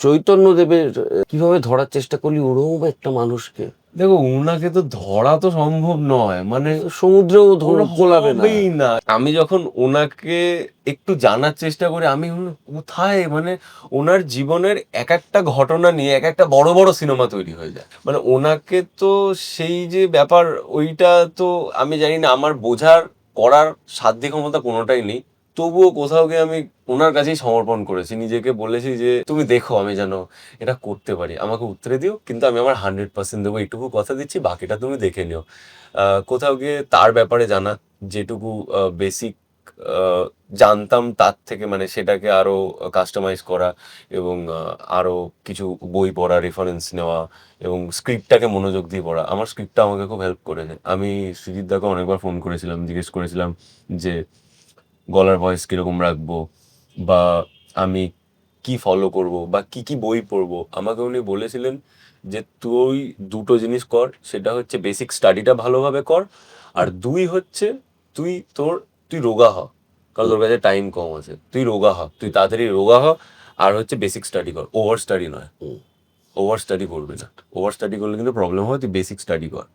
চৈতন্যদেবের কিভাবে ধরার চেষ্টা করলি ওরকম একটা মানুষকে? দেখো ওনাকে তো ধরা তো সম্ভব নয়, মানে সমুদ্রেও কোলাবে না। হবেই না। আমি যখন ওনাকে একটু জানার চেষ্টা করি, আমি কোথায়, মানে ওনার জীবনের এক একটা ঘটনা নিয়ে এক একটা বড় বড় সিনেমা তৈরি হয়ে যায়। মানে ওনাকে তো সেই যে ব্যাপার, ওইটা তো আমি জানি না, আমার বোঝার করার সাধ্য ক্ষমতা কোনোটাই নেই। তবুও কোথাও গিয়ে আমি ওনার কাছেই সমর্পণ করেছি নিজেকে, বলেছি যে তুমি দেখো আমি যেন এটা করতে পারি, আমাকে উত্তরে দিও, কিন্তু আমি আমার 100% দেবো, এইটুকু কথা দিচ্ছি, বাকিটা তুমি দেখে নিও। কোথাও গিয়ে তার ব্যাপারে জানা, যেটুকু বেসিক জানতাম তার থেকে, মানে সেটাকে আরো কাস্টমাইজ করা, এবং আরো কিছু বই পড়া, রেফারেন্স নেওয়া, এবং স্ক্রিপ্টটাকে মনোযোগ দিয়ে পড়া। আমার স্ক্রিপ্টটা আমাকে খুব হেল্প করেছে। আমি সৃজিত দাকে অনেকবার ফোন করেছিলাম, জিজ্ঞেস করেছিলাম যে গলার ভয়েস কিরকম রাখবো, বা আমি কি ফলো করব, বা কি কি বই পড়বো। আমাকে উনি বলেছিলেন যে তুই দুটো জিনিস কর, সেটা হচ্ছে বেসিক স্টাডিটা ভালোভাবে কর, আর দুই হচ্ছে তুই তুই রোগা হ, কারণ তোর কাছে টাইম কম আছে, তুই রোগা হ, তুই তাড়াতাড়ি রোগা হ। আর হচ্ছে বেসিক স্টাডি কর, ওভার স্টাডি নয়। ওভার স্টাডি করবি না, ওভার স্টাডি করলে কিন্তু প্রবলেম হয়, তুই বেসিক স্টাডি কর।